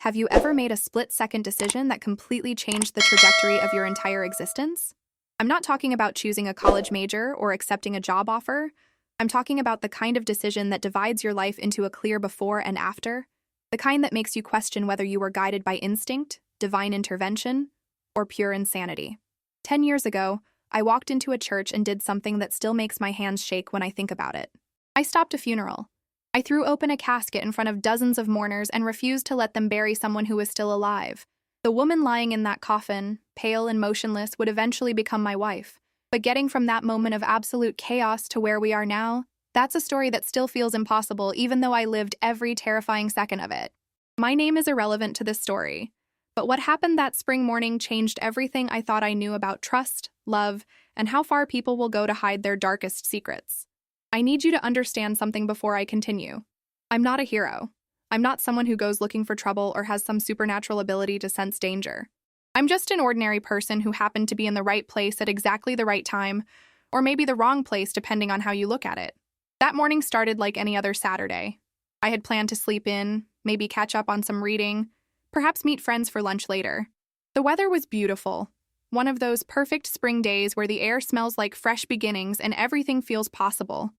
Have you ever made a split-second decision that completely changed the trajectory of your entire existence? I'm not talking about choosing a college major or accepting a job offer. I'm talking about the kind of decision that divides your life into a clear before and after, the kind that makes you question whether you were guided by instinct, divine intervention, or pure insanity. 10 years ago, I walked into a church and did something that still makes my hands shake when I think about it. I stopped a funeral. I threw open a casket in front of dozens of mourners and refused to let them bury someone who was still alive. The woman lying in that coffin, pale and motionless, would eventually become my wife. But getting from that moment of absolute chaos to where we are now, that's a story that still feels impossible even though I lived every terrifying second of it. My name is irrelevant to this story, but what happened that spring morning changed everything I thought I knew about trust, love, and how far people will go to hide their darkest secrets. I need you to understand something before I continue. I'm not a hero. I'm not someone who goes looking for trouble or has some supernatural ability to sense danger. I'm just an ordinary person who happened to be in the right place at exactly the right time, or maybe the wrong place depending on how you look at it. That morning started like any other Saturday. I had planned to sleep in, maybe catch up on some reading, perhaps meet friends for lunch later. The weather was beautiful. One of those perfect spring days where the air smells like fresh beginnings and everything feels possible.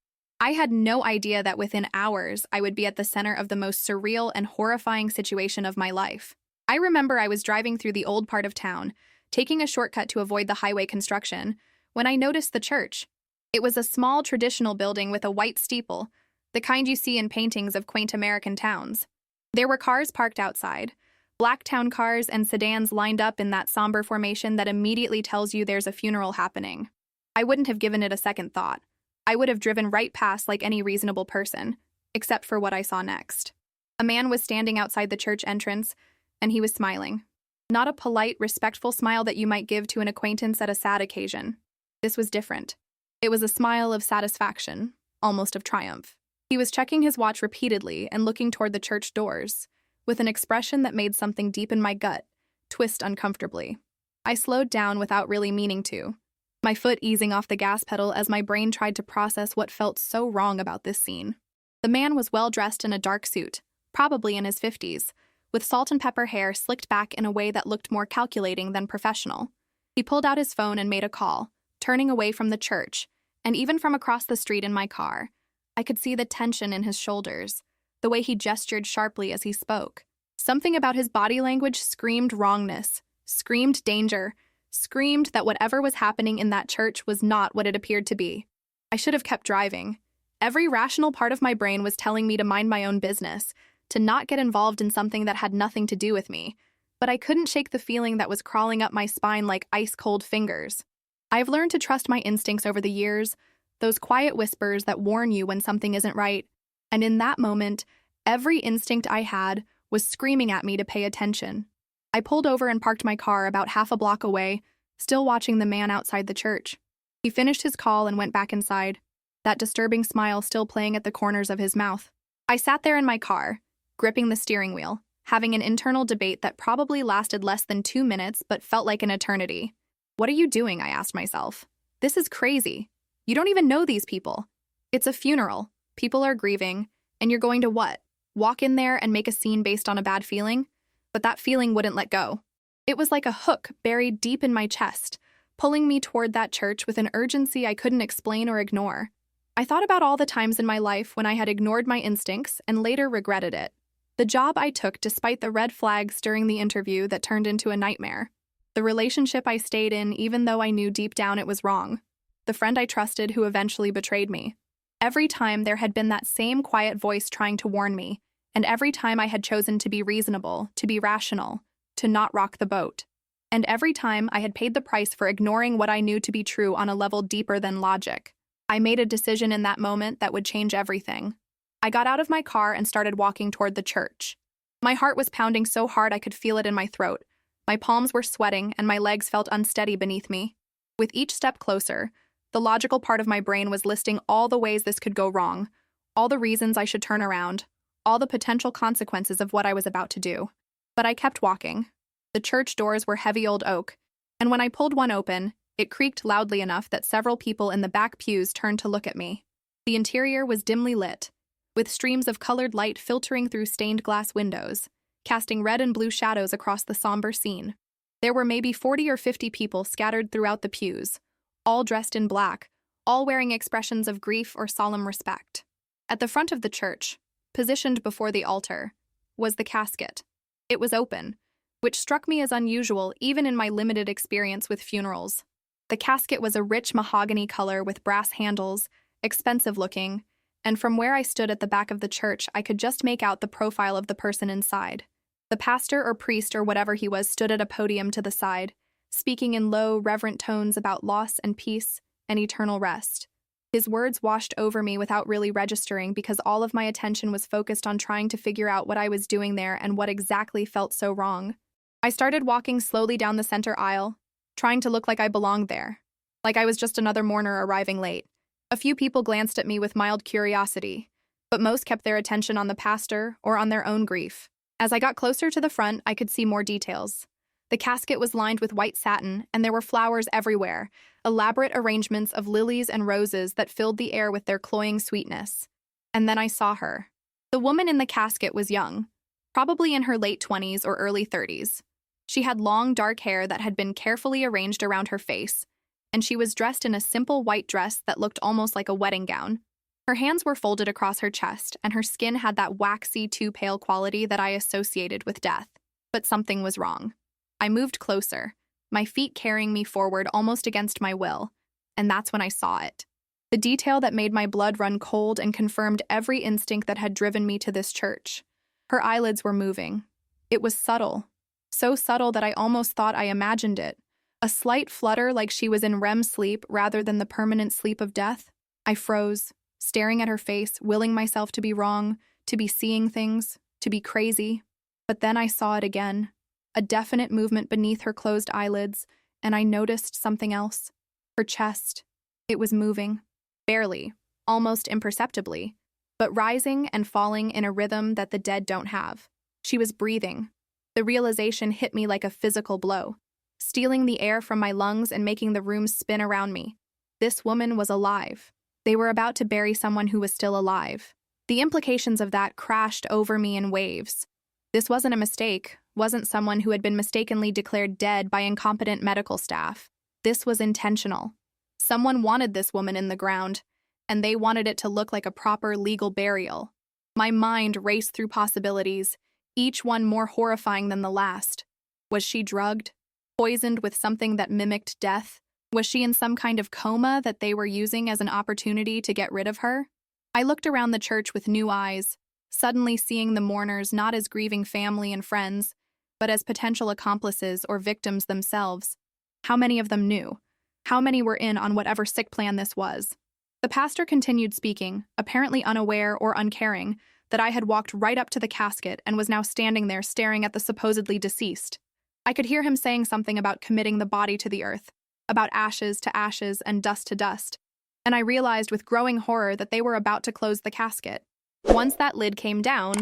I had no idea that within hours I would be at the center of the most surreal and horrifying situation of my life. I remember I was driving through the old part of town, taking a shortcut to avoid the highway construction, when I noticed the church. It was a small traditional building with a white steeple, the kind you see in paintings of quaint American towns. There were cars parked outside, black town cars and sedans lined up in that somber formation that immediately tells you there's a funeral happening. I wouldn't have given it a second thought. I would have driven right past like any reasonable person, except for what I saw next. A man was standing outside the church entrance, and he was smiling. Not a polite, respectful smile that you might give to an acquaintance at a sad occasion. This was different. It was a smile of satisfaction, almost of triumph. He was checking his watch repeatedly and looking toward the church doors, with an expression that made something deep in my gut twist uncomfortably. I slowed down without really meaning to, my foot easing off the gas pedal as my brain tried to process what felt so wrong about this scene. The man was well dressed in a dark suit, probably in his 50s, with salt and pepper hair slicked back in a way that looked more calculating than professional. He pulled out his phone and made a call, turning away from the church, and even from across the street in my car. I could see the tension in his shoulders, the way he gestured sharply as he spoke. Something about his body language screamed wrongness, screamed danger, screamed that whatever was happening in that church was not what it appeared to be. I should have kept driving. Every rational part of my brain was telling me to mind my own business, to not get involved in something that had nothing to do with me, but I couldn't shake the feeling that was crawling up my spine like ice-cold fingers. I've learned to trust my instincts over the years, those quiet whispers that warn you when something isn't right, and in that moment, every instinct I had was screaming at me to pay attention. I pulled over and parked my car about half a block away, still watching the man outside the church. He finished his call and went back inside, that disturbing smile still playing at the corners of his mouth. I sat there in my car, gripping the steering wheel, having an internal debate that probably lasted less than 2 minutes but felt like an eternity. What are you doing? I asked myself. This is crazy. You don't even know these people. It's a funeral. People are grieving, and you're going to what? Walk in there and make a scene based on a bad feeling? But that feeling wouldn't let go. It was like a hook buried deep in my chest, pulling me toward that church with an urgency I couldn't explain or ignore. I thought about all the times in my life when I had ignored my instincts and later regretted it. The job I took despite the red flags during the interview that turned into a nightmare. The relationship I stayed in even though I knew deep down it was wrong. The friend I trusted who eventually betrayed me. Every time there had been that same quiet voice trying to warn me, and every time I had chosen to be reasonable, to be rational, to not rock the boat. And every time I had paid the price for ignoring what I knew to be true on a level deeper than logic. I made a decision in that moment that would change everything. I got out of my car and started walking toward the church. My heart was pounding so hard I could feel it in my throat. My palms were sweating and my legs felt unsteady beneath me. With each step closer, the logical part of my brain was listing all the ways this could go wrong, all the reasons I should turn around, all the potential consequences of what I was about to do. But I kept walking. The church doors were heavy old oak, and when I pulled one open, it creaked loudly enough that several people in the back pews turned to look at me. The interior was dimly lit, with streams of colored light filtering through stained glass windows, casting red and blue shadows across the somber scene. There were maybe 40 or 50 people scattered throughout the pews, all dressed in black, all wearing expressions of grief or solemn respect. At the front of the church, positioned before the altar, was the casket. It was open, which struck me as unusual even in my limited experience with funerals. The casket was a rich mahogany color with brass handles, expensive looking, and from where I stood at the back of the church, I could just make out the profile of the person inside. The pastor or priest or whatever he was stood at a podium to the side, speaking in low, reverent tones about loss and peace and eternal rest. His words washed over me without really registering because all of my attention was focused on trying to figure out what I was doing there and what exactly felt so wrong. I started walking slowly down the center aisle, trying to look like I belonged there, like I was just another mourner arriving late. A few people glanced at me with mild curiosity, but most kept their attention on the pastor or on their own grief. As I got closer to the front, I could see more details. The casket was lined with white satin, and there were flowers everywhere, elaborate arrangements of lilies and roses that filled the air with their cloying sweetness. And then I saw her. The woman in the casket was young, probably in her late 20s or early 30s. She had long, dark hair that had been carefully arranged around her face, and she was dressed in a simple white dress that looked almost like a wedding gown. Her hands were folded across her chest, and her skin had that waxy, too pale quality that I associated with death. But something was wrong. I moved closer, my feet carrying me forward almost against my will, and that's when I saw it. The detail that made my blood run cold and confirmed every instinct that had driven me to this church. Her eyelids were moving. It was subtle, so subtle that I almost thought I imagined it. A slight flutter like she was in REM sleep rather than the permanent sleep of death. I froze, staring at her face, willing myself to be wrong, to be seeing things, to be crazy. But then I saw it again. A definite movement beneath her closed eyelids, and I noticed something else. Her chest. It was moving. Barely, almost imperceptibly, but rising and falling in a rhythm that the dead don't have. She was breathing. The realization hit me like a physical blow, stealing the air from my lungs and making the room spin around me. This woman was alive. They were about to bury someone who was still alive. The implications of that crashed over me in waves. This wasn't a mistake, wasn't someone who had been mistakenly declared dead by incompetent medical staff. This was intentional. Someone wanted this woman in the ground, and they wanted it to look like a proper legal burial. My mind raced through possibilities, each one more horrifying than the last. Was she drugged? Poisoned with something that mimicked death? Was she in some kind of coma that they were using as an opportunity to get rid of her? I looked around the church with new eyes, suddenly seeing the mourners not as grieving family and friends, but as potential accomplices or victims themselves. How many of them knew? How many were in on whatever sick plan this was? The pastor continued speaking, apparently unaware or uncaring that I had walked right up to the casket and was now standing there staring at the supposedly deceased. I could hear him saying something about committing the body to the earth, about ashes to ashes and dust to dust, and I realized with growing horror that they were about to close the casket. Once that lid came down,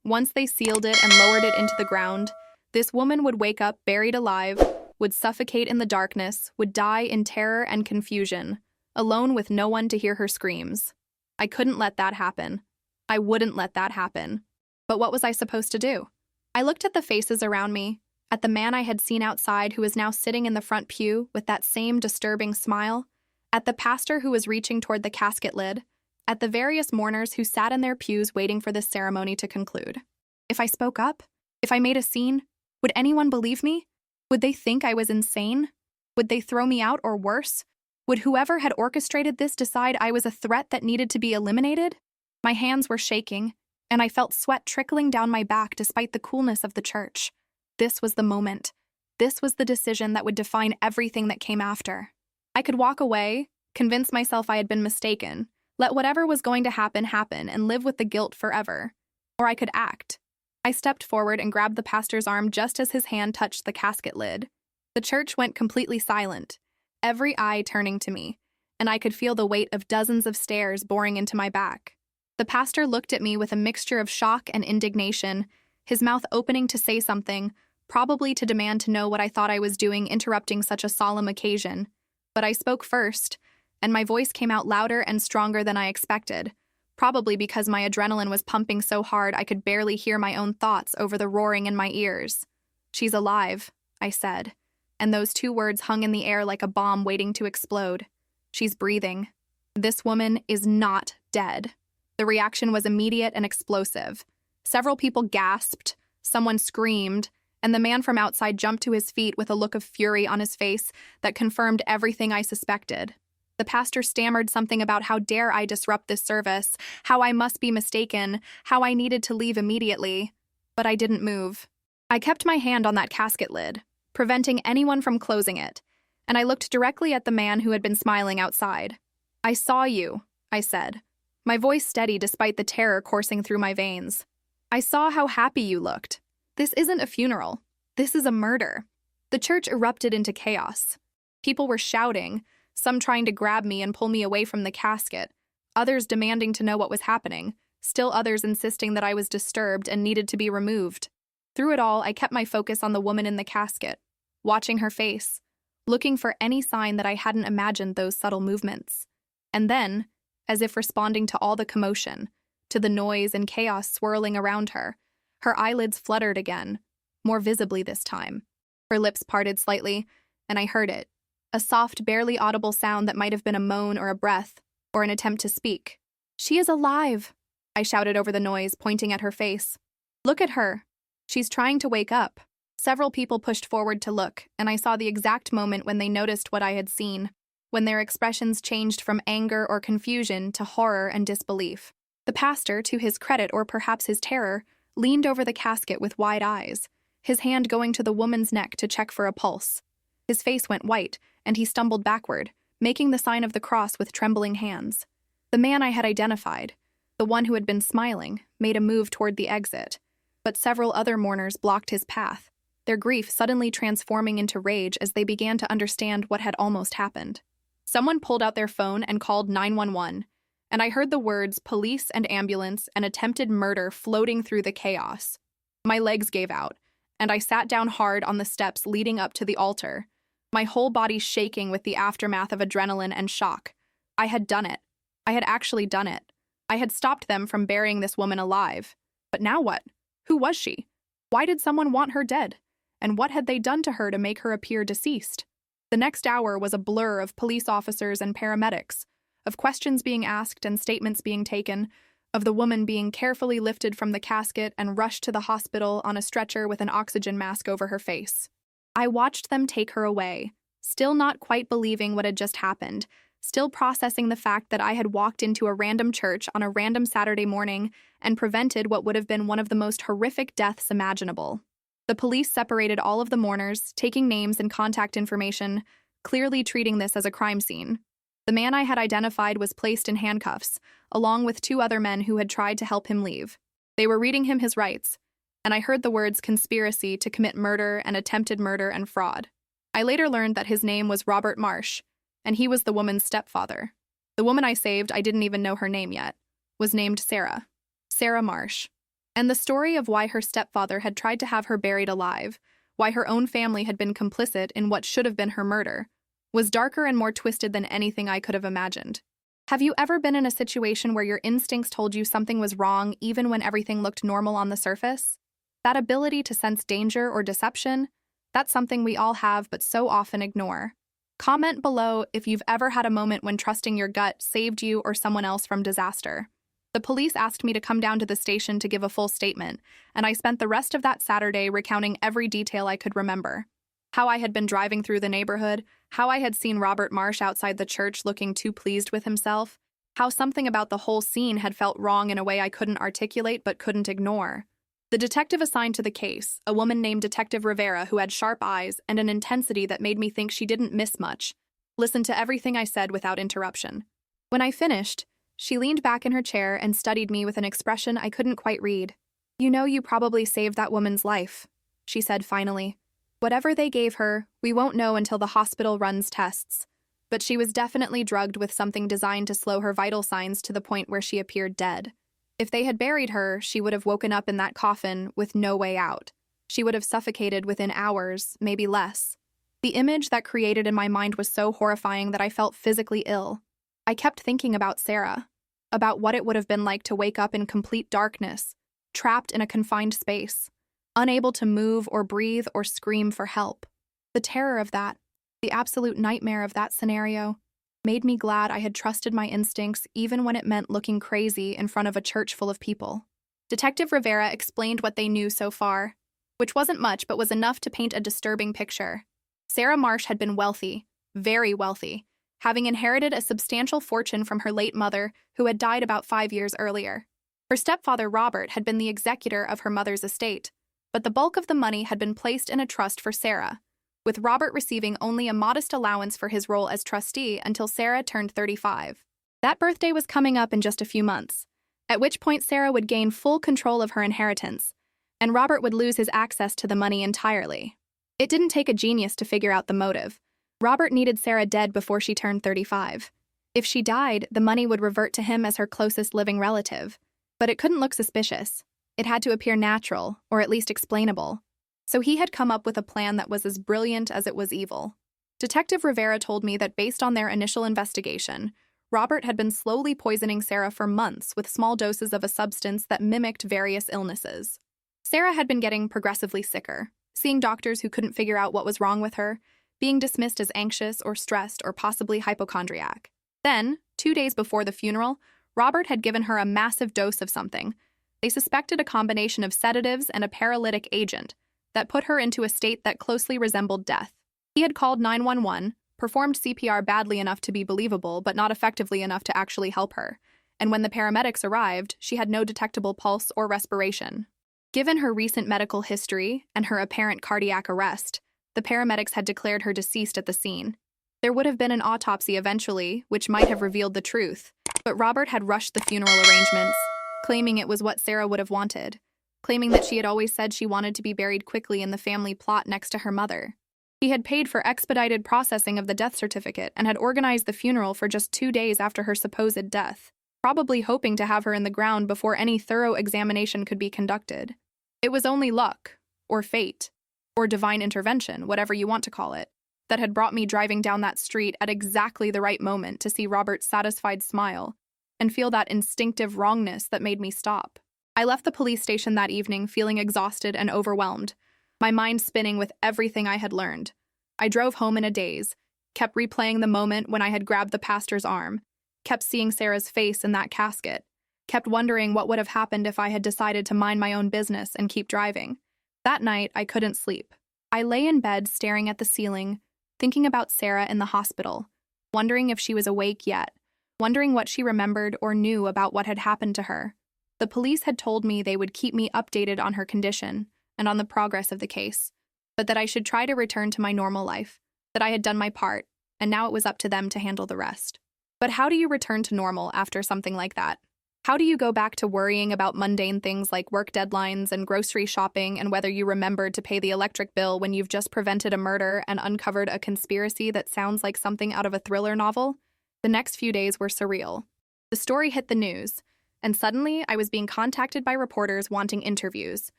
once they sealed it and lowered it into the ground, this woman would wake up buried alive, would suffocate in the darkness, would die in terror and confusion, alone with no one to hear her screams. I couldn't let that happen. I wouldn't let that happen. But what was I supposed to do? I looked at the faces around me, at the man I had seen outside who was now sitting in the front pew with that same disturbing smile, at the pastor who was reaching toward the casket lid, at the various mourners who sat in their pews waiting for this ceremony to conclude. If I spoke up, if I made a scene, would anyone believe me? Would they think I was insane? Would they throw me out or worse? Would whoever had orchestrated this decide I was a threat that needed to be eliminated? My hands were shaking, and I felt sweat trickling down my back despite the coolness of the church. This was the moment. This was the decision that would define everything that came after. I could walk away, convince myself I had been mistaken, let whatever was going to happen happen and live with the guilt forever. Or I could act. I stepped forward and grabbed the pastor's arm just as his hand touched the casket lid. The church went completely silent, every eye turning to me, and I could feel the weight of dozens of stares boring into my back. The pastor looked at me with a mixture of shock and indignation, his mouth opening to say something, probably to demand to know what I thought I was doing interrupting such a solemn occasion. But I spoke first, and my voice came out louder and stronger than I expected, probably because my adrenaline was pumping so hard I could barely hear my own thoughts over the roaring in my ears. "She's alive," I said, and those two words hung in the air like a bomb waiting to explode. "She's breathing. This woman is not dead." The reaction was immediate and explosive. Several people gasped, someone screamed, and the man from outside jumped to his feet with a look of fury on his face that confirmed everything I suspected. The pastor stammered something about how dare I disrupt this service, how I must be mistaken, how I needed to leave immediately. But I didn't move. I kept my hand on that casket lid, preventing anyone from closing it, and I looked directly at the man who had been smiling outside. "I saw you," I said, my voice steady despite the terror coursing through my veins. "I saw how happy you looked. This isn't a funeral. This is a murder." The church erupted into chaos. People were shouting, some trying to grab me and pull me away from the casket, others demanding to know what was happening, still others insisting that I was disturbed and needed to be removed. Through it all, I kept my focus on the woman in the casket, watching her face, looking for any sign that I hadn't imagined those subtle movements. And then, as if responding to all the commotion, to the noise and chaos swirling around her, her eyelids fluttered again, more visibly this time. Her lips parted slightly, and I heard it. A soft, barely audible sound that might have been a moan or a breath, or an attempt to speak. "She is alive," I shouted over the noise, pointing at her face. "Look at her. She's trying to wake up." Several people pushed forward to look, and I saw the exact moment when they noticed what I had seen, when their expressions changed from anger or confusion to horror and disbelief. The pastor, to his credit or perhaps his terror, leaned over the casket with wide eyes, his hand going to the woman's neck to check for a pulse. His face went white, and he stumbled backward, making the sign of the cross with trembling hands. The man I had identified, the one who had been smiling, made a move toward the exit, but several other mourners blocked his path, their grief suddenly transforming into rage as they began to understand what had almost happened. Someone pulled out their phone and called 911, and I heard the words police and ambulance and attempted murder floating through the chaos. My legs gave out, and I sat down hard on the steps leading up to the altar, my whole body shaking with the aftermath of adrenaline and shock. I had done it. I had actually done it. I had stopped them from burying this woman alive. But now what? Who was she? Why did someone want her dead? And what had they done to her to make her appear deceased? The next hour was a blur of police officers and paramedics, of questions being asked and statements being taken, of the woman being carefully lifted from the casket and rushed to the hospital on a stretcher with an oxygen mask over her face. I watched them take her away, still not quite believing what had just happened, still processing the fact that I had walked into a random church on a random Saturday morning and prevented what would have been one of the most horrific deaths imaginable. The police separated all of the mourners, taking names and contact information, clearly treating this as a crime scene. The man I had identified was placed in handcuffs, along with two other men who had tried to help him leave. They were reading him his rights, and I heard the words conspiracy to commit murder and attempted murder and fraud. I later learned that his name was Robert Marsh, and he was the woman's stepfather. The woman I saved, I didn't even know her name yet, was named Sarah. Sarah Marsh. And the story of why her stepfather had tried to have her buried alive, why her own family had been complicit in what should have been her murder, was darker and more twisted than anything I could have imagined. Have you ever been in a situation where your instincts told you something was wrong even when everything looked normal on the surface? That ability to sense danger or deception, that's something we all have but so often ignore. Comment below if you've ever had a moment when trusting your gut saved you or someone else from disaster. The police asked me to come down to the station to give a full statement, and I spent the rest of that Saturday recounting every detail I could remember. How I had been driving through the neighborhood, how I had seen Robert Marsh outside the church looking too pleased with himself, how something about the whole scene had felt wrong in a way I couldn't articulate but couldn't ignore. The detective assigned to the case, a woman named Detective Rivera who had sharp eyes and an intensity that made me think she didn't miss much, listened to everything I said without interruption. When I finished, she leaned back in her chair and studied me with an expression I couldn't quite read. "You know you probably saved that woman's life," she said finally. "Whatever they gave her, we won't know until the hospital runs tests. But she was definitely drugged with something designed to slow her vital signs to the point where she appeared dead. If they had buried her, she would have woken up in that coffin with no way out. She would have suffocated within hours, maybe less. The image that created in my mind was so horrifying that I felt physically ill. I kept thinking about Sarah. about what it would have been like to wake up in complete darkness, trapped in a confined space, unable to move or breathe or scream for help. The terror of that, the absolute nightmare of that scenario, made me glad I had trusted my instincts even when it meant looking crazy in front of a church full of people. Detective Rivera explained what they knew so far, which wasn't much but was enough to paint a disturbing picture. Sarah Marsh had been wealthy, very wealthy, having inherited a substantial fortune from her late mother, who had died about 5 years earlier. Her stepfather, Robert, had been the executor of her mother's estate, but the bulk of the money had been placed in a trust for Sarah, with Robert receiving only a modest allowance for his role as trustee until Sarah turned 35. That birthday was coming up in just a few months, at which point Sarah would gain full control of her inheritance, and Robert would lose his access to the money entirely. It didn't take a genius to figure out the motive. Robert needed Sarah dead before she turned 35. If she died, the money would revert to him as her closest living relative. But it couldn't look suspicious. It had to appear natural, or at least explainable. So he had come up with a plan that was as brilliant as it was evil. Detective Rivera told me that based on their initial investigation, Robert had been slowly poisoning Sarah for months with small doses of a substance that mimicked various illnesses. Sarah had been getting progressively sicker, seeing doctors who couldn't figure out what was wrong with her, being dismissed as anxious or stressed or possibly hypochondriac. Then, 2 days before the funeral, Robert had given her a massive dose of something. They suspected a combination of sedatives and a paralytic agent that put her into a state that closely resembled death. He had called 911, performed CPR badly enough to be believable but not effectively enough to actually help her, and when the paramedics arrived, she had no detectable pulse or respiration. Given her recent medical history and her apparent cardiac arrest, the paramedics had declared her deceased at the scene. There would have been an autopsy eventually, which might have revealed the truth, but Robert had rushed the funeral arrangements, claiming it was what Sarah would have wanted, claiming that she had always said she wanted to be buried quickly in the family plot next to her mother. He had paid for expedited processing of the death certificate and had organized the funeral for just 2 days after her supposed death, probably hoping to have her in the ground before any thorough examination could be conducted. It was only luck, or fate, or divine intervention, whatever you want to call it, that had brought me driving down that street at exactly the right moment to see Robert's satisfied smile and feel that instinctive wrongness that made me stop. I left the police station that evening feeling exhausted and overwhelmed, my mind spinning with everything I had learned. I drove home in a daze, kept replaying the moment when I had grabbed the pastor's arm, kept seeing Sarah's face in that casket, kept wondering what would have happened if I had decided to mind my own business and keep driving. That night, I couldn't sleep. I lay in bed staring at the ceiling, thinking about Sarah in the hospital, wondering if she was awake yet, wondering what she remembered or knew about what had happened to her. The police had told me they would keep me updated on her condition and on the progress of the case, but that I should try to return to my normal life, that I had done my part, and now it was up to them to handle the rest. But how do you return to normal after something like that? How do you go back to worrying about mundane things like work deadlines and grocery shopping and whether you remembered to pay the electric bill when you've just prevented a murder and uncovered a conspiracy that sounds like something out of a thriller novel? The next few days were surreal. The story hit the news, and suddenly I was being contacted by reporters wanting interviews,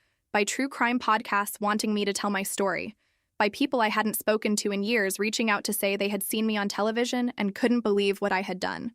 by true crime podcasts wanting me to tell my story, by people I hadn't spoken to in years reaching out to say they had seen me on television and couldn't believe what I had done.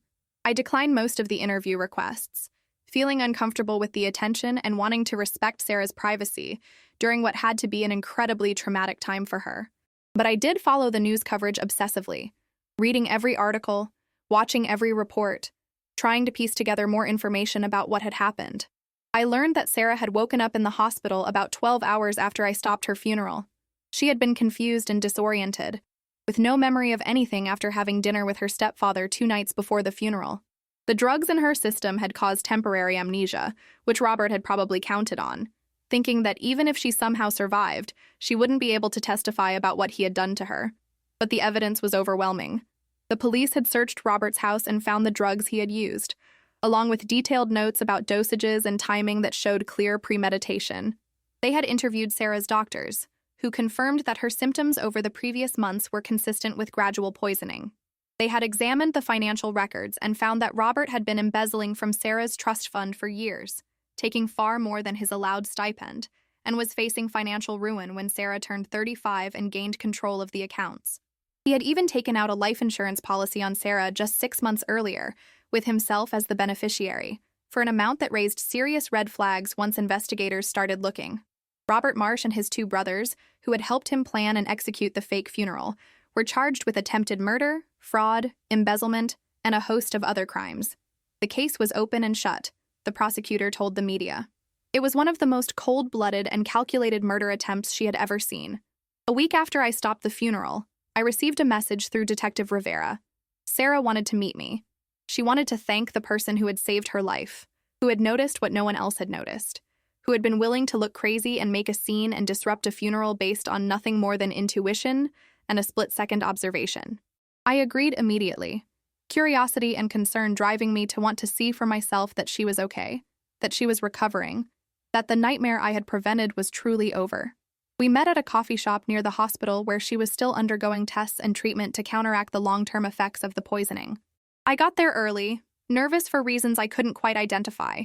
I declined most of the interview requests, feeling uncomfortable with the attention and wanting to respect Sarah's privacy during what had to be an incredibly traumatic time for her. But I did follow the news coverage obsessively, reading every article, watching every report, trying to piece together more information about what had happened. I learned that Sarah had woken up in the hospital about 12 hours after I stopped her funeral. She had been confused and disoriented, with no memory of anything after having dinner with her stepfather 2 nights before the funeral. The drugs in her system had caused temporary amnesia, which Robert had probably counted on, thinking that even if she somehow survived, she wouldn't be able to testify about what he had done to her. But the evidence was overwhelming. The police had searched Robert's house and found the drugs he had used, along with detailed notes about dosages and timing that showed clear premeditation. They had interviewed Sarah's doctors, who confirmed that her symptoms over the previous months were consistent with gradual poisoning. They had examined the financial records and found that Robert had been embezzling from Sarah's trust fund for years, taking far more than his allowed stipend, and was facing financial ruin when Sarah turned 35 and gained control of the accounts. He had even taken out a life insurance policy on Sarah just 6 months earlier, with himself as the beneficiary, for an amount that raised serious red flags once investigators started looking. Robert Marsh and his two brothers, who had helped him plan and execute the fake funeral, were charged with attempted murder, fraud, embezzlement, and a host of other crimes. The case was open and shut, the prosecutor told the media. It was one of the most cold-blooded and calculated murder attempts she had ever seen. A week after I stopped the funeral, I received a message through Detective Rivera. Sarah wanted to meet me. She wanted to thank the person who had saved her life, who had noticed what no one else had noticed, who had been willing to look crazy and make a scene and disrupt a funeral based on nothing more than intuition and a split-second observation. I agreed immediately, curiosity and concern driving me to want to see for myself that she was okay, that she was recovering, that the nightmare I had prevented was truly over. We met at a coffee shop near the hospital where she was still undergoing tests and treatment to counteract the long-term effects of the poisoning. I got there early, nervous for reasons I couldn't quite identify,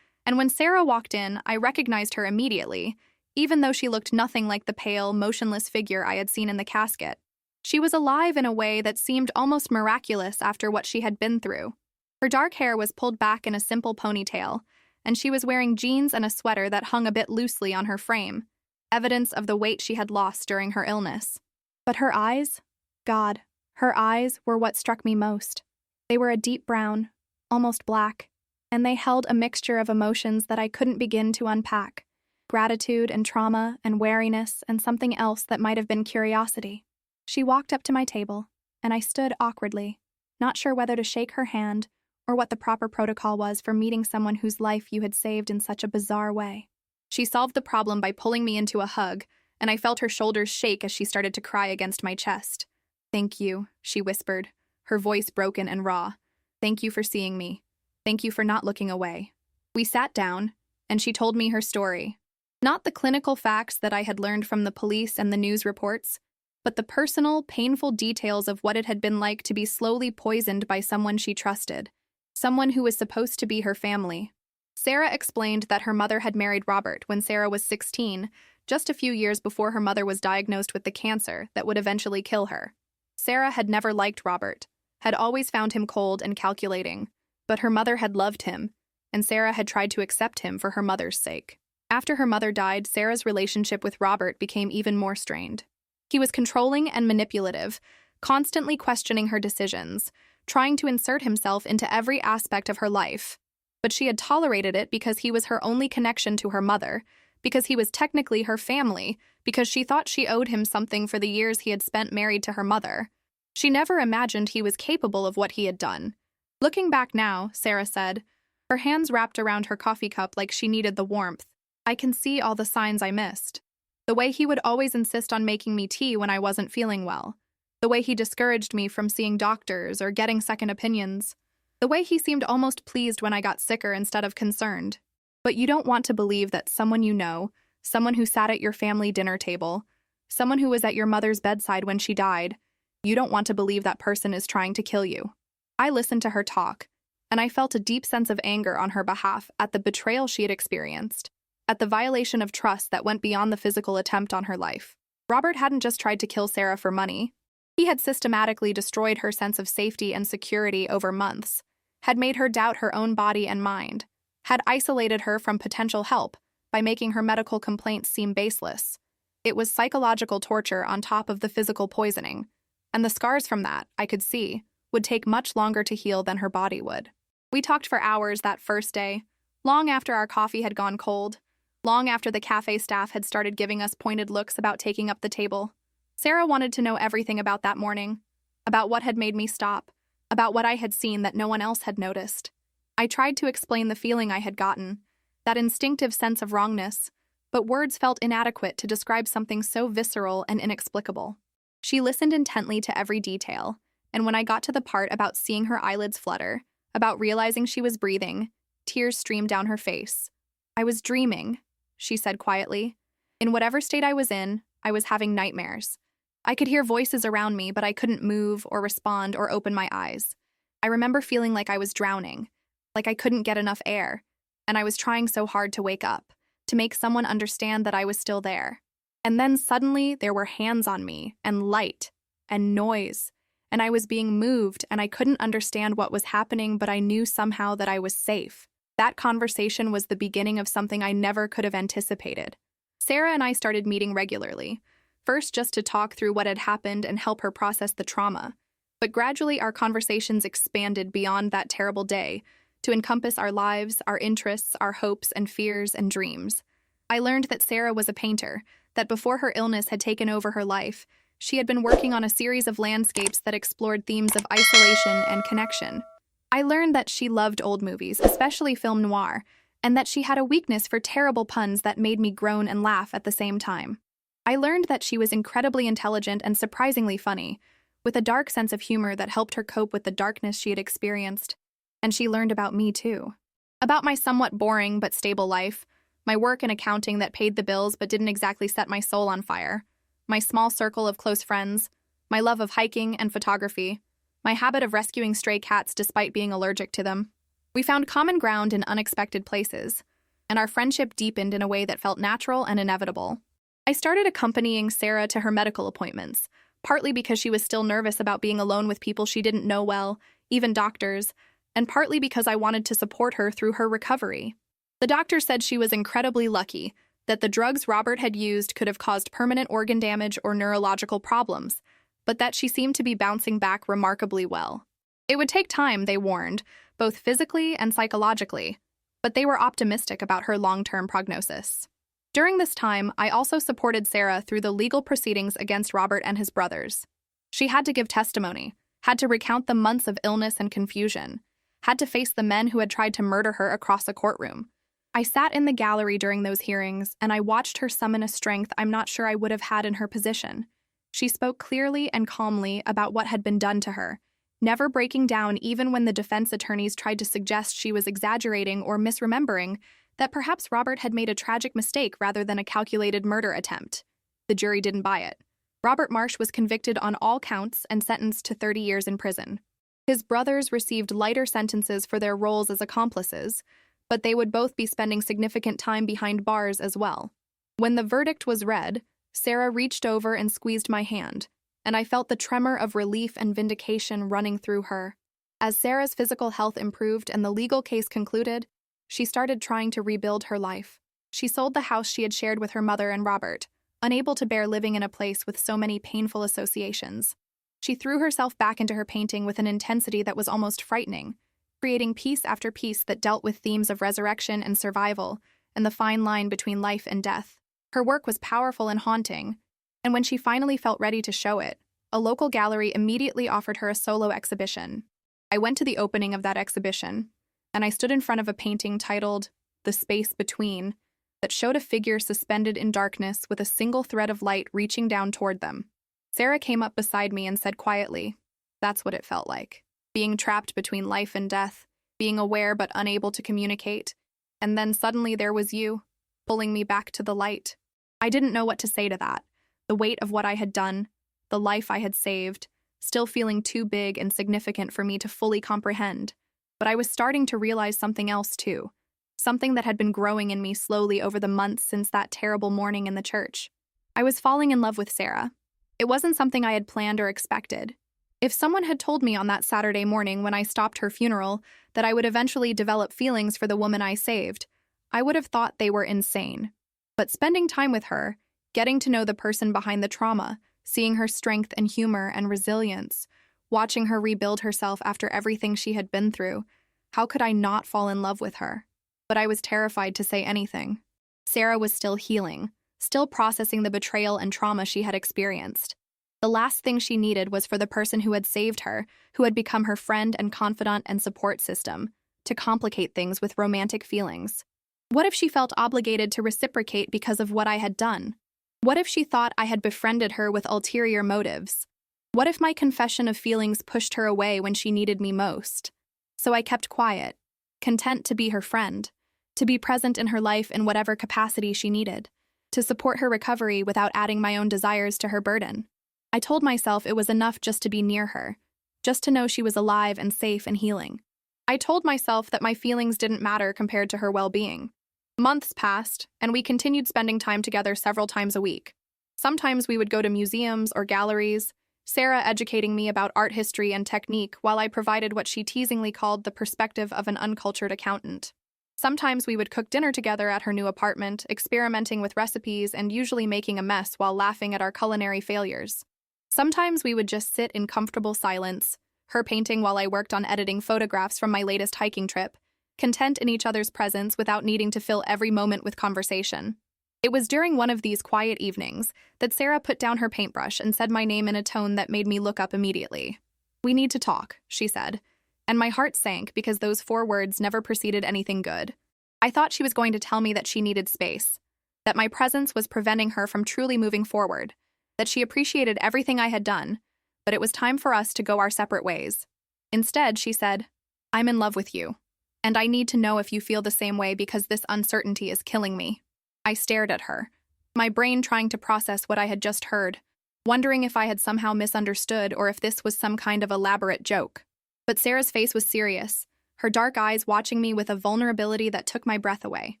and when Sarah walked in, I recognized her immediately, even though she looked nothing like the pale, motionless figure I had seen in the casket. She was alive in a way that seemed almost miraculous after what she had been through. Her dark hair was pulled back in a simple ponytail, and she was wearing jeans and a sweater that hung a bit loosely on her frame, evidence of the weight she had lost during her illness. But her eyes? God, her eyes were what struck me most. They were a deep brown, almost black, and they held a mixture of emotions that I couldn't begin to unpack. Gratitude and trauma and wariness and something else that might have been curiosity. She walked up to my table, and I stood awkwardly, not sure whether to shake her hand or what the proper protocol was for meeting someone whose life you had saved in such a bizarre way. She solved the problem by pulling me into a hug, and I felt her shoulders shake as she started to cry against my chest. "Thank you," she whispered, her voice broken and raw. "Thank you for seeing me. Thank you for not looking away." We sat down, and she told me her story. Not the clinical facts that I had learned from the police and the news reports, but the personal, painful details of what it had been like to be slowly poisoned by someone she trusted, someone who was supposed to be her family. Sarah explained that her mother had married Robert when Sarah was 16, just a few years before her mother was diagnosed with the cancer that would eventually kill her. Sarah had never liked Robert, had always found him cold and calculating, but her mother had loved him, and Sarah had tried to accept him for her mother's sake. After her mother died, Sarah's relationship with Robert became even more strained. He was controlling and manipulative, constantly questioning her decisions, trying to insert himself into every aspect of her life. But she had tolerated it because he was her only connection to her mother, because he was technically her family, because she thought she owed him something for the years he had spent married to her mother. She never imagined he was capable of what he had done. Looking back now, Sarah said, her hands wrapped around her coffee cup like she needed the warmth, I can see all the signs I missed. The way he would always insist on making me tea when I wasn't feeling well. The way he discouraged me from seeing doctors or getting second opinions. The way he seemed almost pleased when I got sicker instead of concerned. But you don't want to believe that someone you know, someone who sat at your family dinner table, someone who was at your mother's bedside when she died, you don't want to believe that person is trying to kill you. I listened to her talk, and I felt a deep sense of anger on her behalf at the betrayal she had experienced, at the violation of trust that went beyond the physical attempt on her life. Robert hadn't just tried to kill Sarah for money. He had systematically destroyed her sense of safety and security over months, had made her doubt her own body and mind, had isolated her from potential help by making her medical complaints seem baseless. It was psychological torture on top of the physical poisoning, and the scars from that, I could see, would take much longer to heal than her body would. We talked for hours that first day, long after our coffee had gone cold, long after the cafe staff had started giving us pointed looks about taking up the table. Sarah wanted to know everything about that morning, about what had made me stop, about what I had seen that no one else had noticed. I tried to explain the feeling I had gotten, that instinctive sense of wrongness, but words felt inadequate to describe something so visceral and inexplicable. She listened intently to every detail, and when I got to the part about seeing her eyelids flutter, about realizing she was breathing, tears streamed down her face. I was dreaming, she said quietly. In whatever state I was in, I was having nightmares. I could hear voices around me, but I couldn't move or respond or open my eyes. I remember feeling like I was drowning, like I couldn't get enough air, and I was trying so hard to wake up, to make someone understand that I was still there. And then suddenly there were hands on me, and light, and noise, and I was being moved, and I couldn't understand what was happening, but I knew somehow that I was safe. That conversation was the beginning of something I never could have anticipated. Sarah and I started meeting regularly, first just to talk through what had happened and help her process the trauma. But gradually our conversations expanded beyond that terrible day to encompass our lives, our interests, our hopes and fears and dreams. I learned that Sarah was a painter, that before her illness had taken over her life, she had been working on a series of landscapes that explored themes of isolation and connection. I learned that she loved old movies, especially film noir, and that she had a weakness for terrible puns that made me groan and laugh at the same time. I learned that she was incredibly intelligent and surprisingly funny, with a dark sense of humor that helped her cope with the darkness she had experienced. And she learned about me too. About my somewhat boring but stable life, my work in accounting that paid the bills but didn't exactly set my soul on fire, my small circle of close friends, my love of hiking and photography, my habit of rescuing stray cats despite being allergic to them. We found common ground in unexpected places, and our friendship deepened in a way that felt natural and inevitable. I started accompanying Sarah to her medical appointments, partly because she was still nervous about being alone with people she didn't know well, even doctors, and partly because I wanted to support her through her recovery. The doctor said she was incredibly lucky, that the drugs Robert had used could have caused permanent organ damage or neurological problems, but that she seemed to be bouncing back remarkably well. It would take time, they warned, both physically and psychologically, but they were optimistic about her long-term prognosis. During this time, I also supported Sarah through the legal proceedings against Robert and his brothers. She had to give testimony, had to recount the months of illness and confusion, had to face the men who had tried to murder her across a courtroom. I sat in the gallery during those hearings, and I watched her summon a strength I'm not sure I would have had in her position. She spoke clearly and calmly about what had been done to her, never breaking down even when the defense attorneys tried to suggest she was exaggerating or misremembering, that perhaps Robert had made a tragic mistake rather than a calculated murder attempt. The jury didn't buy it. Robert Marsh was convicted on all counts and sentenced to 30 years in prison. His brothers received lighter sentences for their roles as accomplices, but they would both be spending significant time behind bars as well. When the verdict was read, Sarah reached over and squeezed my hand, and I felt the tremor of relief and vindication running through her. As Sarah's physical health improved and the legal case concluded, she started trying to rebuild her life. She sold the house she had shared with her mother and Robert, unable to bear living in a place with so many painful associations. She threw herself back into her painting with an intensity that was almost frightening, creating piece after piece that dealt with themes of resurrection and survival and the fine line between life and death. Her work was powerful and haunting, and when she finally felt ready to show it, a local gallery immediately offered her a solo exhibition. I went to the opening of that exhibition, and I stood in front of a painting titled "The Space Between" that showed a figure suspended in darkness with a single thread of light reaching down toward them. Sarah came up beside me and said quietly, "That's what it felt like. Being trapped between life and death, being aware but unable to communicate. And then suddenly there was you, pulling me back to the light." I didn't know what to say to that. The weight of what I had done, the life I had saved, still feeling too big and significant for me to fully comprehend. But I was starting to realize something else too, something that had been growing in me slowly over the months since that terrible morning in the church. I was falling in love with Sarah. It wasn't something I had planned or expected. If someone had told me on that Saturday morning when I stopped her funeral that I would eventually develop feelings for the woman I saved, I would have thought they were insane. But spending time with her, getting to know the person behind the trauma, seeing her strength and humor and resilience, watching her rebuild herself after everything she had been through, how could I not fall in love with her? But I was terrified to say anything. Sarah was still healing, still processing the betrayal and trauma she had experienced. The last thing she needed was for the person who had saved her, who had become her friend and confidant and support system, to complicate things with romantic feelings. What if she felt obligated to reciprocate because of what I had done? What if she thought I had befriended her with ulterior motives? What if my confession of feelings pushed her away when she needed me most? So I kept quiet, content to be her friend, to be present in her life in whatever capacity she needed, to support her recovery without adding my own desires to her burden. I told myself it was enough just to be near her, just to know she was alive and safe and healing. I told myself that my feelings didn't matter compared to her well-being. Months passed, and we continued spending time together several times a week. Sometimes we would go to museums or galleries, Sarah educating me about art history and technique while I provided what she teasingly called the perspective of an uncultured accountant. Sometimes we would cook dinner together at her new apartment, experimenting with recipes and usually making a mess while laughing at our culinary failures. Sometimes we would just sit in comfortable silence, her painting while I worked on editing photographs from my latest hiking trip, content in each other's presence without needing to fill every moment with conversation. It was during one of these quiet evenings that Sarah put down her paintbrush and said my name in a tone that made me look up immediately. "We need to talk," she said, and my heart sank because those 4 words never preceded anything good. I thought she was going to tell me that she needed space, that my presence was preventing her from truly moving forward, that she appreciated everything I had done, but it was time for us to go our separate ways. Instead, she said, "I'm in love with you, and I need to know if you feel the same way because this uncertainty is killing me." I stared at her, my brain trying to process what I had just heard, wondering if I had somehow misunderstood or if this was some kind of elaborate joke. But Sarah's face was serious, her dark eyes watching me with a vulnerability that took my breath away.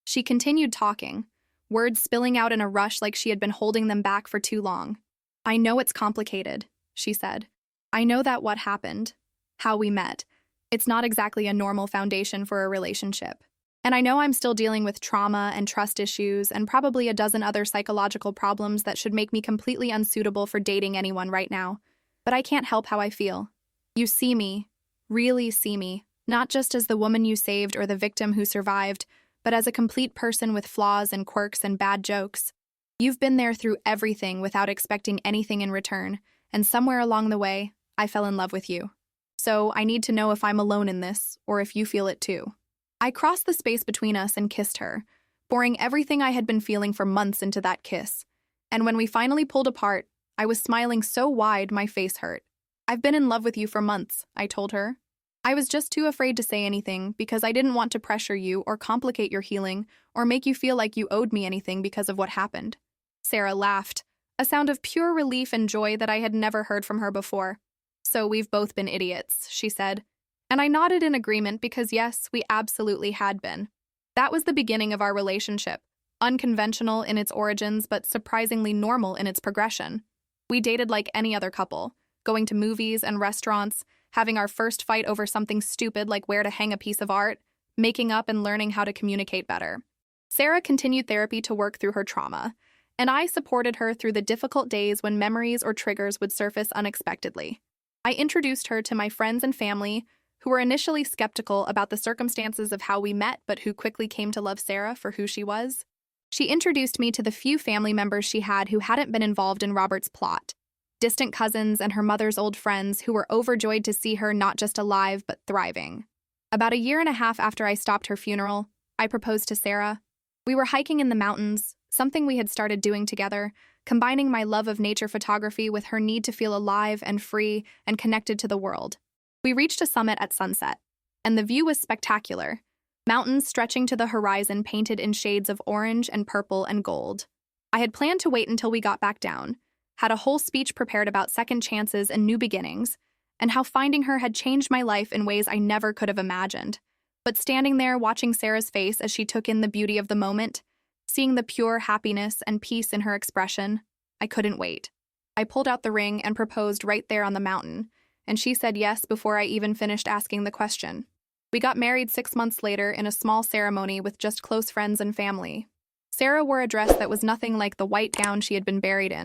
She continued talking, words spilling out in a rush like she had been holding them back for too long. "I know it's complicated," she said. "I know that what happened, how we met, it's not exactly a normal foundation for a relationship. And I know I'm still dealing with trauma and trust issues and probably a dozen other psychological problems that should make me completely unsuitable for dating anyone right now. But I can't help how I feel. You see me, really see me, not just as the woman you saved or the victim who survived, but as a complete person with flaws and quirks and bad jokes. You've been there through everything without expecting anything in return, and somewhere along the way, I fell in love with you. So I need to know if I'm alone in this, or if you feel it too." I crossed the space between us and kissed her, pouring everything I had been feeling for months into that kiss. And when we finally pulled apart, I was smiling so wide my face hurt. "I've been in love with you for months," I told her. "I was just too afraid to say anything because I didn't want to pressure you or complicate your healing or make you feel like you owed me anything because of what happened." Sarah laughed, a sound of pure relief and joy that I had never heard from her before. "So we've both been idiots," she said. And I nodded in agreement because yes, we absolutely had been. That was the beginning of our relationship, unconventional in its origins but surprisingly normal in its progression. We dated like any other couple, going to movies and restaurants, having our first fight over something stupid like where to hang a piece of art, making up and learning how to communicate better. Sarah continued therapy to work through her trauma, and I supported her through the difficult days when memories or triggers would surface unexpectedly. I introduced her to my friends and family, who were initially skeptical about the circumstances of how we met but who quickly came to love Sarah for who she was. She introduced me to the few family members she had who hadn't been involved in Robert's plot, distant cousins and her mother's old friends who were overjoyed to see her not just alive but thriving. About a year and a half after I stopped her funeral, I proposed to Sarah. We were hiking in the mountains, something we had started doing together, combining my love of nature photography with her need to feel alive and free and connected to the world. We reached a summit at sunset, and the view was spectacular. Mountains stretching to the horizon painted in shades of orange and purple and gold. I had planned to wait until we got back down, had a whole speech prepared about second chances and new beginnings, and how finding her had changed my life in ways I never could have imagined. But standing there watching Sarah's face as she took in the beauty of the moment, seeing the pure happiness and peace in her expression, I couldn't wait. I pulled out the ring and proposed right there on the mountain, and she said yes before I even finished asking the question. We got married 6 months later in a small ceremony with just close friends and family. Sarah wore a dress that was nothing like the white gown she had been buried in,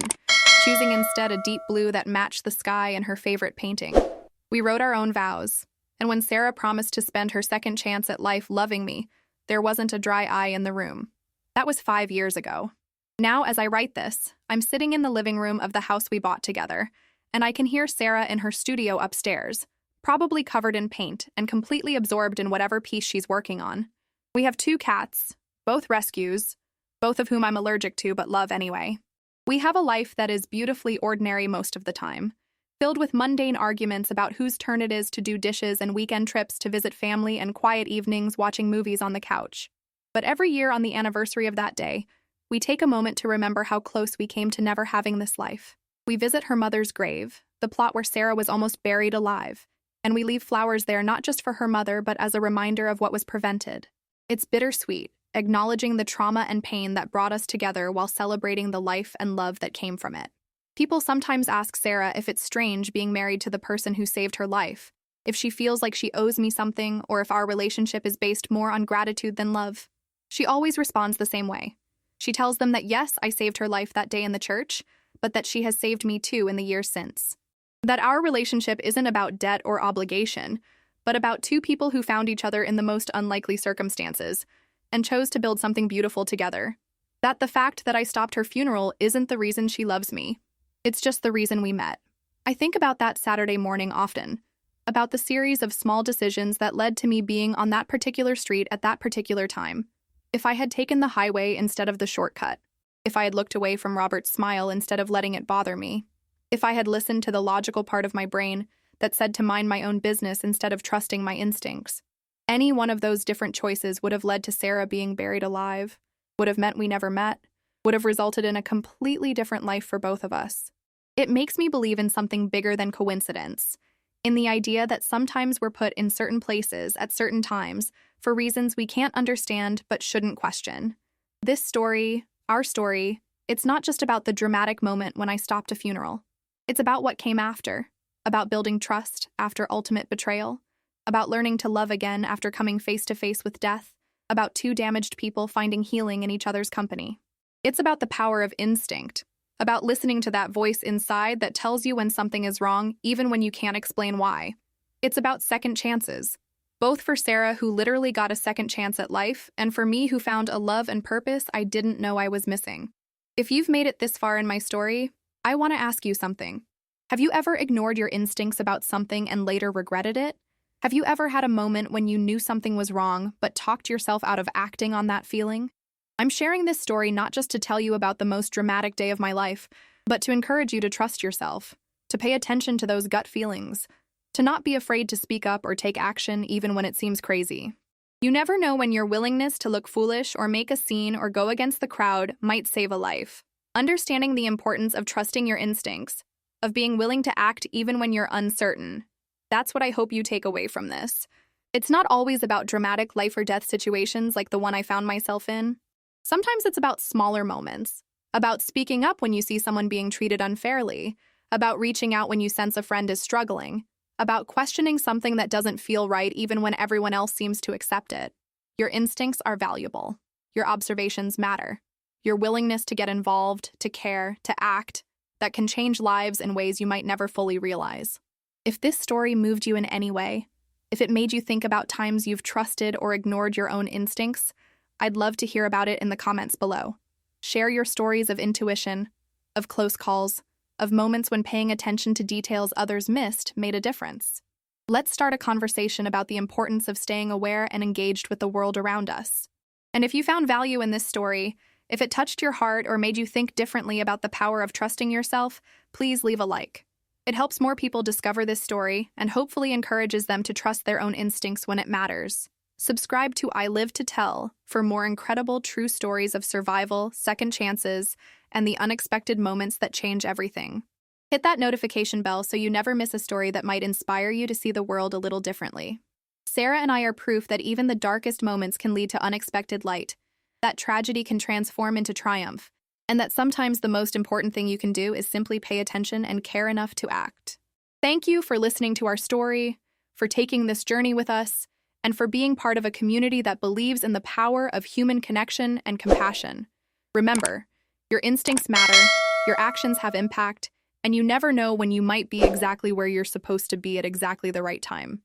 choosing instead a deep blue that matched the sky and her favorite painting. We wrote our own vows, and when Sarah promised to spend her second chance at life loving me, there wasn't a dry eye in the room. That was 5 years ago. Now, as I write this, I'm sitting in the living room of the house we bought together, and I can hear Sarah in her studio upstairs, probably covered in paint and completely absorbed in whatever piece she's working on. We have 2 cats, both rescues, both of whom I'm allergic to but love anyway. We have a life that is beautifully ordinary most of the time, filled with mundane arguments about whose turn it is to do dishes and weekend trips to visit family and quiet evenings watching movies on the couch. But every year on the anniversary of that day, we take a moment to remember how close we came to never having this life. We visit her mother's grave, the plot where Sarah was almost buried alive, and we leave flowers there not just for her mother but as a reminder of what was prevented. It's bittersweet, acknowledging the trauma and pain that brought us together while celebrating the life and love that came from it. People sometimes ask Sarah if it's strange being married to the person who saved her life, if she feels like she owes me something, or if our relationship is based more on gratitude than love. She always responds the same way. She tells them that yes, I saved her life that day in the church, but that she has saved me too in the years since. That our relationship isn't about debt or obligation, but about two people who found each other in the most unlikely circumstances and chose to build something beautiful together. That the fact that I stopped her funeral isn't the reason she loves me. It's just the reason we met. I think about that Saturday morning often, about the series of small decisions that led to me being on that particular street at that particular time. If I had taken the highway instead of the shortcut, if I had looked away from Robert's smile instead of letting it bother me, if I had listened to the logical part of my brain that said to mind my own business instead of trusting my instincts, any one of those different choices would have led to Sarah being buried alive, would have meant we never met, would have resulted in a completely different life for both of us. It makes me believe in something bigger than coincidence, in the idea that sometimes we're put in certain places at certain times for reasons we can't understand but shouldn't question. This story, our story, it's not just about the dramatic moment when I stopped a funeral. It's about what came after, about building trust after ultimate betrayal, about learning to love again after coming face to face with death, about two damaged people finding healing in each other's company. It's about the power of instinct, about listening to that voice inside that tells you when something is wrong, even when you can't explain why. It's about second chances, both for Sarah, who literally got a second chance at life, and for me, who found a love and purpose I didn't know I was missing. If you've made it this far in my story, I want to ask you something. Have you ever ignored your instincts about something and later regretted it? Have you ever had a moment when you knew something was wrong, but talked yourself out of acting on that feeling? I'm sharing this story not just to tell you about the most dramatic day of my life, but to encourage you to trust yourself, to pay attention to those gut feelings, to not be afraid to speak up or take action even when it seems crazy. You never know when your willingness to look foolish or make a scene or go against the crowd might save a life. Understanding the importance of trusting your instincts, of being willing to act even when you're uncertain, that's what I hope you take away from this. It's not always about dramatic life or death situations like the one I found myself in. Sometimes it's about smaller moments, about speaking up when you see someone being treated unfairly, about reaching out when you sense a friend is struggling, about questioning something that doesn't feel right even when everyone else seems to accept it. Your instincts are valuable. Your observations matter. Your willingness to get involved, to care, to act, that can change lives in ways you might never fully realize. If this story moved you in any way, if it made you think about times you've trusted or ignored your own instincts, I'd love to hear about it in the comments below. Share your stories of intuition, of close calls, of moments when paying attention to details others missed made a difference. Let's start a conversation about the importance of staying aware and engaged with the world around us. And if you found value in this story, if it touched your heart or made you think differently about the power of trusting yourself, please leave a like. It helps more people discover this story and hopefully encourages them to trust their own instincts when it matters. Subscribe to I Live to Tell for more incredible true stories of survival, second chances, and the unexpected moments that change everything. Hit that notification bell so you never miss a story that might inspire you to see the world a little differently. Sarah and I are proof that even the darkest moments can lead to unexpected light, that tragedy can transform into triumph, and that sometimes the most important thing you can do is simply pay attention and care enough to act. Thank you for listening to our story, for taking this journey with us, and for being part of a community that believes in the power of human connection and compassion. Remember, your instincts matter, your actions have impact, and you never know when you might be exactly where you're supposed to be at exactly the right time.